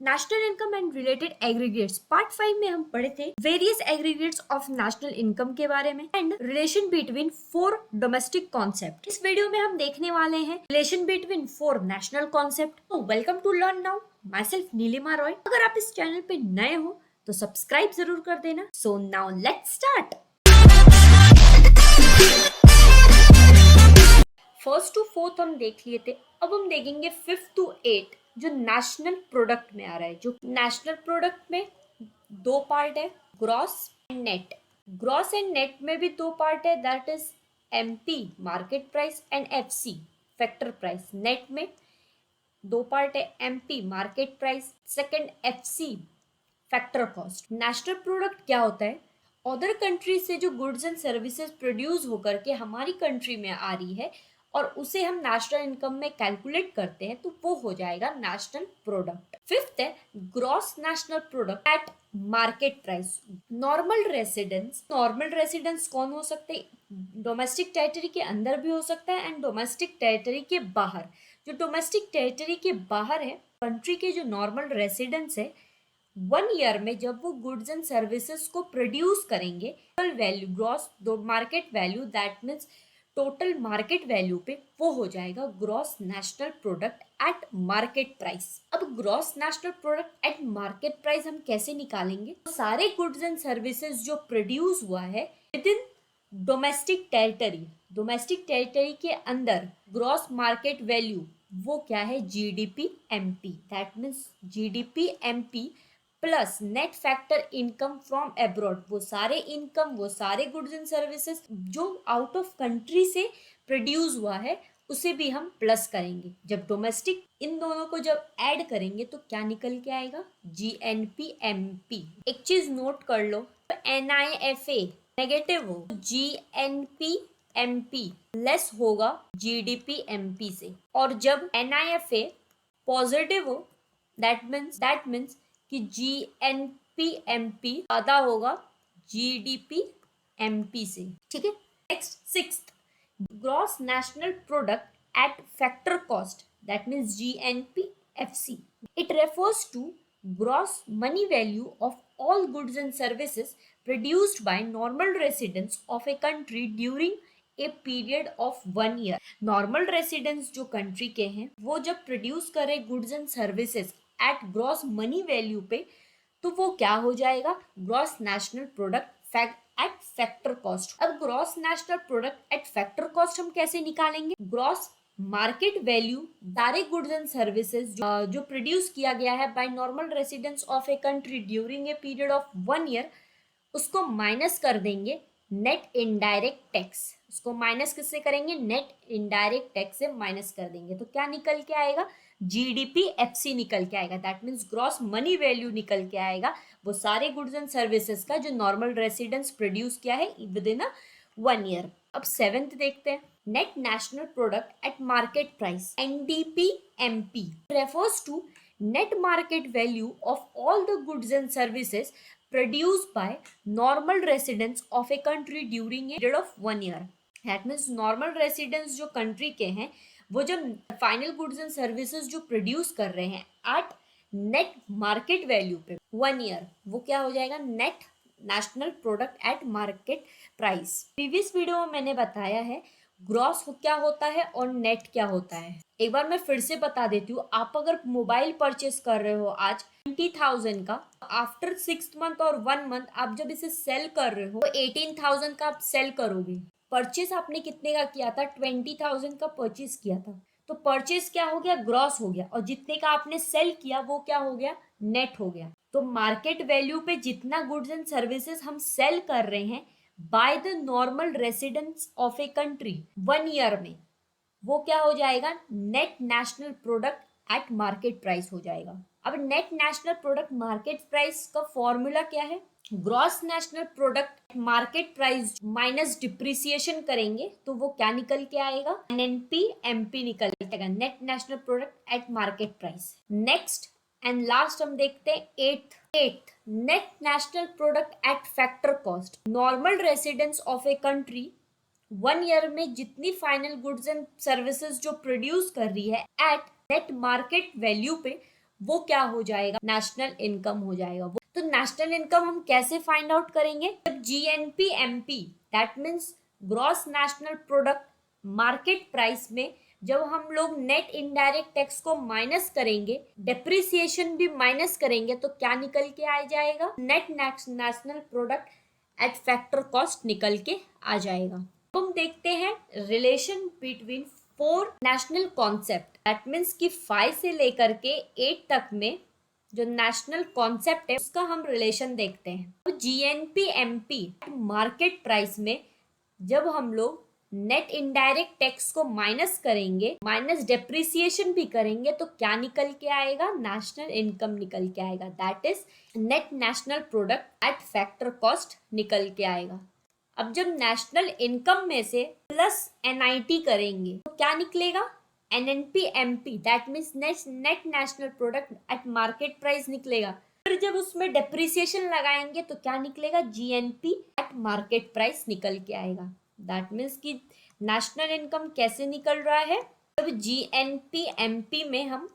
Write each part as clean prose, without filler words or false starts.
National income and related aggregates part 5 में हम पढ़े थे various aggregates of national income के बारे में and relation between 4 domestic concept. इस वीडियो में हम देखने वाले हैं रिलेशन बिटवीन 4 नेशनल कॉन्सेप्ट। तो welcome to learn now, myself Neelima Roy. अगर आप इस चैनल पे नए हो तो सब्सक्राइब जरूर कर देना। So now let's start. First to fourth हम देख लिए थे, अब हम देखेंगे 5th to 8 जो नेशनल प्रोडक्ट में आ रहा है। जो नेशनल प्रोडक्ट में दो पार्ट है, gross and net. Gross and net में भी दो पार्ट है, that is MP market price and FC factor price. Net में दो पार्ट है, MP market price, second FC factor cost. National product क्या होता है? अदर कंट्री से जो गुड्स एंड सर्विसेज प्रोड्यूस होकर के हमारी कंट्री में आ रही है और उसे हम नेशनल इनकम में कैलकुलेट करते हैं तो वो हो जाएगा नेशनल प्रोडक्ट। फिफ्थ है gross national product at market price. Normal residence, normal residence कौन हो सकते हैं? डोमेस्टिक टेरिटरी के अंदर भी हो सकता है एंड डोमेस्टिक टेरिटरी के बाहर। जो डोमेस्टिक टेरिटरी के बाहर है, कंट्री के जो नॉर्मल रेसिडेंस है, 1 ईयर में जब वो गुड्स एंड सर्विसेज को प्रोड्यूस करेंगे, value gross market value, that means total market value पे वो हो जाएगा gross national product at market price. अब gross national product at market price हम कैसे निकालेंगे? सारे गुड्स एंड सर्विसेज जो प्रोड्यूस हुआ है within domestic territory, domestic territory के अंदर ग्रॉस मार्केट वैल्यू वो क्या है? GDP MP, that means GDP MP plus net factor income from abroad. वो सारे इनकम, वो सारे गुड्स एंड सर्विसेज जो आउट ऑफ कंट्री से प्रोड्यूस हुआ है उसे भी हम प्लस करेंगे। जब डोमेस्टिक इन दोनों को जब ऐड करेंगे तो क्या निकल के आएगा? GNP MP. एक चीज नोट कर लो, एनआईएफए नेगेटिव हो, जीएनपी एमपी लेस होगा जीडीपी एमपी से, और जब एनआईएफए पॉजिटिव हो दैट मीन्स कि जीएनपी ज्यादा होगा जीडीपी एमपी से। ठीक है। Next sixth, gross national product at factor cost, that means GNP FC. It refers to gross money value of all goods and services produced by normal residents of a country during a period of 1 year. Normal residents जो country के हैं वो जब produce करे goods and services at gross money value पे तो वो क्या हो जाएगा? Gross national product at factor cost. अब gross national product at factor cost हम कैसे निकालेंगे? ग्रॉस मार्केट वैल्यू सारे गुड्स एंड सर्विसेज जो प्रोड्यूस किया गया है by normal residents of a country during a period of 1 year, उसको माइनस कर देंगे नेट इनडायरेक्ट टैक्स। उसको माइनस किससे करेंगे? नेट इनडायरेक्ट टैक्स से माइनस कर देंगे तो क्या निकल के आएगा? जीडीपी एफसी निकल के आएगा, that means gross money value निकल के आएगा वो सारे गुड्स एंड सर्विसेज का जो नॉर्मल रेसिडेंट्स प्रोड्यूस किया है विद इन 1 ईयर। अब 7th देखते हैं, net national product at market price, NDP MP refers to net market value of all the goods and services produced by normal residents of a country during a period of 1 year. That means normal residents जो country के हैं वो जब final goods and services जो produce कर रहे हैं eight net market value पे 1 ईयर, वो क्या हो जाएगा? Net national product at market price. Previous video में मैंने बताया है ग्रॉस क्या होता है और नेट क्या होता है। एक बार मैं फिर से बता देती हूँ, आप अगर मोबाइल परचेस कर रहे हो आज 20,000 का, आफ्टर 6 मंथ और 1 मंथ आप जब इसे सेल कर रहे हो 18,000 का आप सेल करोगे। परचेस आपने कितने का किया था? 20,000 का परचेस किया था, तो परचेस क्या हो गया? ग्रॉस हो गया, और जितने का आपने सेल किया वो क्या हो गया? नेट हो गया। तो मार्केट वैल्यू पे जितना गुड्स एंड सर्विसेज हम सेल कर रहे हैं by the normal residents of a country 1 year में, वो क्या हो जाएगा? Net national product at market price हो जाएगा। अब net national product market price का फॉर्मूला क्या है? Gross national product market price minus depreciation करेंगे तो वो क्या निकल के आएगा? एनएनपी एमपी निकल के आएगा, net national product at market price. Next and last हम देखते हैं 8th net national product at factor cost. Normal residents of a country 1 year में जितनी फाइनल गुड्स एंड सर्विसेज जो प्रोड्यूस कर रही है एट नेट मार्केट वैल्यू पे वो क्या हो जाएगा, नेशनल इनकम हो जाएगा वो। तो नेशनल इनकम हम कैसे फाइंड आउट करेंगे, जब GNP MP that means gross national product market price में जब हम लोग नेट इनडायरेक्ट टैक्स को माइनस करेंगे, डेप्रिसिएशन भी माइनस करेंगे, तो क्या निकल के आ जाएगा, net national product at factor cost निकल के आ जाएगा। तो हम देखते हैं relation between 4 national concept, that means कि 5 से लेकर के 8 तक में जो नेशनल कॉन्सेप्ट है उसका हम रिलेशन देखते हैं। तो जीएनपी एमपी मार्केट प्राइस में जब हम लोग नेट इनडायरेक्ट टैक्स को माइनस करेंगे, माइनस डेप्रिसिएशन भी करेंगे, तो क्या निकल के आएगा, नेशनल इनकम निकल के आएगा, that is net national product at factor cost निकल के आएगा। अब जब नेशनल इनकम में से प्लस एनआईटी करेंगे तो क्या निकलेगा, NNP MP that means net national product at market price निकलेगा। फिर जब उसमें डेप्रिसिएशन लगाएंगे तो क्या निकलेगा, जीएनपी एट मार्केट प्राइस निकल के आएगा। दैट मीन्स कि नेशनल इनकम कैसे निकल रहा है, जब जीएनपी एमपी में हम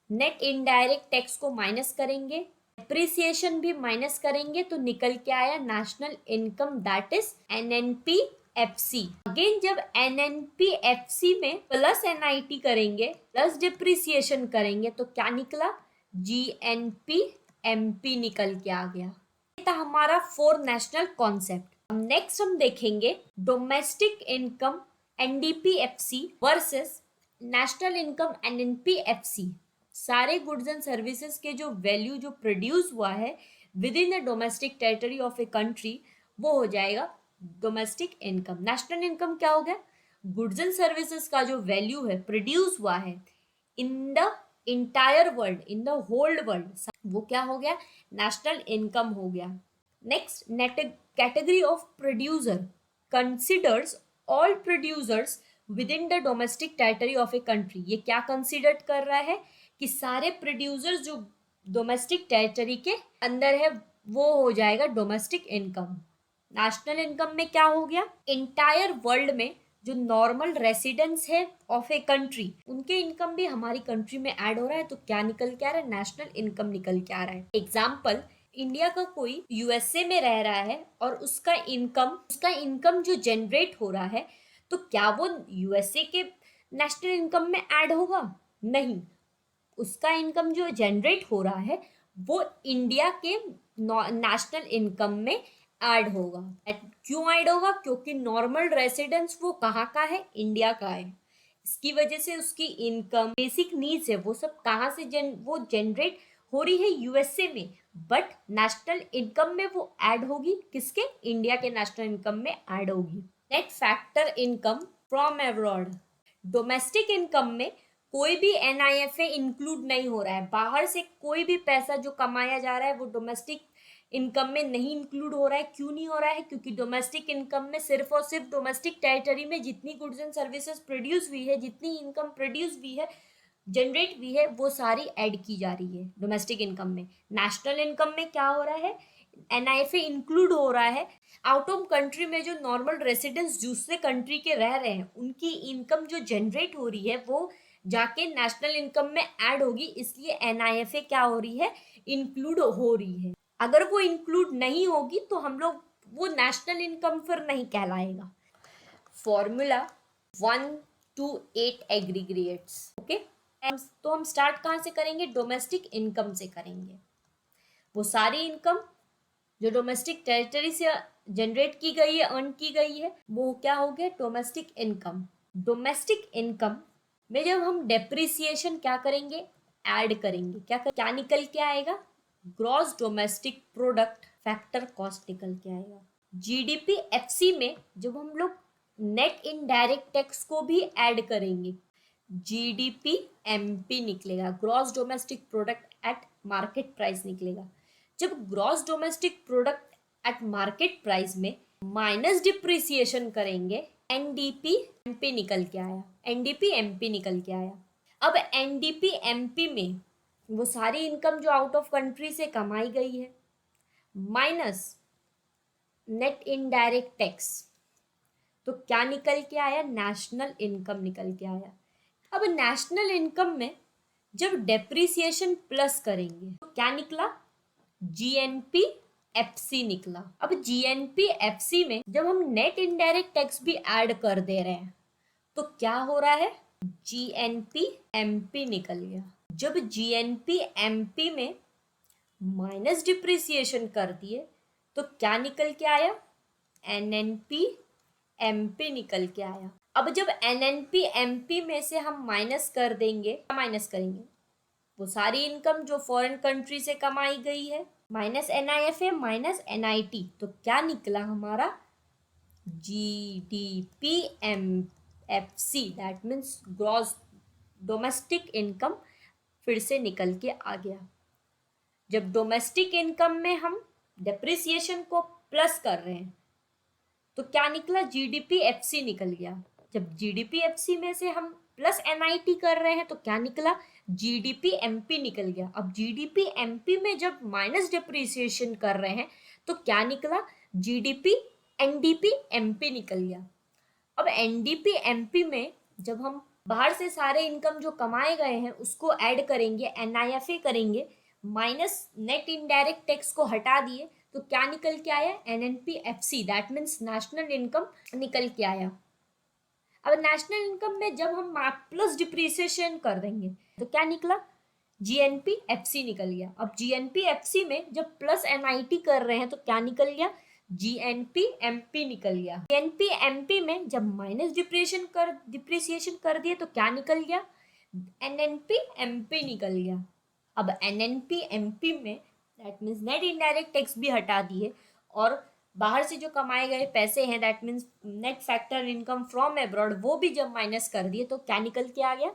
नेट इनडायरेक्ट टैक्स को माइनस करेंगे, डेप्रिसिएशन भी माइनस करेंगे, तो निकल के आया national income that is NNP FC. Again जब एनएनपी एफसी में प्लस एनआईटी करेंगे, प्लस डिप्रिसिएशन करेंगे, तो क्या निकला, जीएनपी एमपी निकल के आ गया। ये था हमारा 4 नेशनल कॉन्सेप्ट। नेक्स्ट हम देखेंगे domestic income NDPFC versus national income NNPFC. सारे गुड्स एंड सर्विसेज के जो वैल्यू जो प्रोड्यूस हुआ है within the domestic territory of a country वो हो जाएगा डोमेस्टिक इनकम। नेशनल इनकम क्या हो गया, गुड्स एंड सर्विसेज का जो वैल्यू है प्रोड्यूस हुआ है in the entire world, in the whole world, वो क्या हो गया, नेशनल इनकम हो गया। Next, net category of producer considers all producers within the domestic territory of a country. ये क्या कंसिडर कर रहा है कि सारे प्रोड्यूसर्स जो डोमेस्टिक टेरिटरी के अंदर है वो हो जाएगा डोमेस्टिक इनकम। नेशनल इनकम में क्या हो गया, इंटायर वर्ल्ड में जो नॉर्मल रेसिडेंट्स है ऑफ ए कंट्री उनके इनकम भी हमारी कंट्री में ऐड हो रहा है, तो क्या निकल के आ रहा है, नेशनल इनकम निकल के आ रहा है। एग्जाम्पल, इंडिया का कोई यूएसए में रह रहा है और उसका इनकम जो जनरेट हो रहा है, तो क्या वो यूएसए के नेशनल इनकम में ऐड होगा, नहीं, उसका इनकम जो जनरेट हो रहा है वो इंडिया के नेशनल इनकम में ऐड होगा। क्यों ऐड होगा, क्योंकि नॉर्मल रेसिडेंस वो कहाँ का है, इंडिया का है, इसकी वजह से उसकी इनकम बेसिक नीड्स है वो सब कहाँ से वो जनरेट हो रही है यूएसए में, बट नेशनल इनकम में वो ऐड होगी किसके, इंडिया के नेशनल इनकम में ऐड होगी। Net factor income from abroad, domestic income में कोई भी एनआईएफए इंक्लूड नहीं हो रहा है, बाहर से कोई भी पैसा जो कमाया जा रहा है वो डोमेस्टिक इनकम में नहीं इंक्लूड हो रहा है। क्यों नहीं हो रहा है, क्योंकि डोमेस्टिक इनकम में सिर्फ और सिर्फ डोमेस्टिक टेरिटरी में जितनी गुड्स एंड सर्विसेज प्रोड्यूस हुई है, जितनी इनकम प्रोड्यूस हुई है, जनरेट हुई है, वो सारी ऐड की जा रही है डोमेस्टिक इनकम में। नेशनल इनकम में क्या हो रहा है, एनआईएफए इंक्लूड हो रहा है, आउट ऑफ कंट्री में जो नॉर्मल रेसिडेंट्स दूसरे कंट्री के रह रहे हैं उनकी इनकम जो जनरेट हो रही है वो जाके नेशनल इनकम में ऐड होगी, इसलिए एनआईएफए क्या हो रही है, इंक्लूड हो रही है। अगर वो इंक्लूड नहीं होगी तो हम लोग वो नेशनल इनकम फिर नहीं कहलाएगा। Formula 1 to 8 aggregates, okay. तो हम स्टार्ट कहाँ से करेंगे, डोमेस्टिक इनकम से करेंगे। वो सारी इनकम जो डोमेस्टिक टेरिटरी से जनरेट की गई है, अर्न की गई है, वो क्या हो गया, डोमेस्टिक इनकम। डोमेस्टिक इनकम में जब हम डेप्रिसिएशन क्या करेंगे, ऐड करेंगे, क्या निकल के आएगा, gross domestic product factor cost निकल के आएगा। जीडीपी एफसी में जब हम लोग नेट इनडायरेक्ट टैक्स को भी ऐड करेंगे, जीडीपी एमपी निकलेगा, gross domestic product at market price निकलेगा। जब gross domestic product at market price में माइनस डिप्रिसिएशन करेंगे, एनडीपी एमपी निकल के आया, एनडीपी एमपी निकल के आया। अब एनडीपी एमपी में वो सारी इनकम जो आउट ऑफ कंट्री से कमाई गई है माइनस नेट इनडायरेक्ट टैक्स, तो क्या निकल के आया, नेशनल इनकम निकल के आया। अब नेशनल इनकम में जब डेप्रिसिएशन प्लस करेंगे तो क्या निकला, जीएनपी एफसी निकला। अब जीएनपी एफसी में जब हम नेट इनडायरेक्ट टैक्स भी ऐड कर दे रहे हैं तो क्या हो रहा है, जीएनपी एमपी निकल गया। जब जीएनपी एमपी में माइनस डिप्रिसिएशन कर दिए तो क्या निकल के आया, एनएनपी एमपी निकल के आया। अब जब एनएनपी एमपी में से हम माइनस कर देंगे, क्या माइनस करेंगे, वो सारी इनकम जो फॉरेन कंट्री से कमाई गई है, माइनस एनआईएफए माइनस एनआईटी, तो क्या निकला हमारा, GDP MFC, that means gross domestic income फिर से निकल के आ गया। जब डोमेस्टिक इनकम में हम डेप्रिसिएशन को प्लस कर रहे हैं तो क्या निकला, जीडीपी एफसी निकल गया। जब जीडीपी एफसी में से हम प्लस एनआईटी कर रहे हैं तो क्या निकला, जीडीपी एमपी निकल गया। अब जीडीपी एमपी में जब माइनस डिप्रिसिएशन कर रहे हैं तो क्या निकला, जीडीपी एनडीपी एमपी निकल गया। अब एनडीपी एमपी में जब हम बाहर से सारे इनकम जो कमाए गए हैं उसको ऐड करेंगे, एनआईएफए करेंगे, माइनस नेट इनडायरेक्ट टैक्स को हटा दिए तो क्या निकल के आया, NNP FC, that means national income निकल के आया। अब नेशनल इनकम में जब हम प्लस डिप्रिसिएशन कर देंगे तो क्या निकला, जीएनपी एफसी निकल गया। अब जीएनपी एफसी में जब प्लस एनआईटी कर रहे हैं तो क्या निकल गया, जीएनपी एमपी निकल गया। जीएनपी एमपी में जब माइनस डिप्रिसिएशन कर दिए तो क्या निकल गया, एनएनपी एमपी निकल गया। अब एनएनपी एमपी में that means net indirect tax भी हटा दिए और बाहर से जो कमाए गए पैसे हैं, that means net factor income from abroad, वो भी जब माइनस कर दिए तो क्या निकल के आ गया,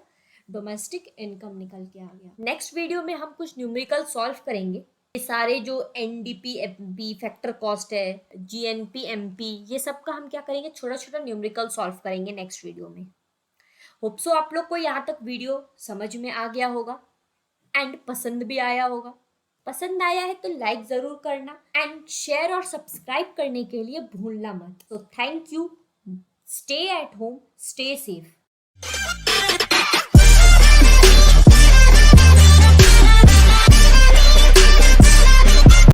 डोमेस्टिक इनकम निकल के आ गया। नेक्स्ट वीडियो में हम कुछ न्यूमेरिकल सॉल्व करेंगे। ये सारे जो एनडीपी एफबी फैक्टर कॉस्ट है, जीएनपी एमपी, ये सब का हम क्या करेंगे, छोटा छोटा न्यूमेरिकल सॉल्व करेंगे नेक्स्ट वीडियो में। होप सो आप लोग को यहाँ तक वीडियो समझ में आ गया होगा एंड पसंद भी आया होगा। पसंद आया है तो लाइक जरूर करना एंड शेयर और सब्सक्राइब करने के लिए भूलना मत। तो thank you, stay at home, stay safe.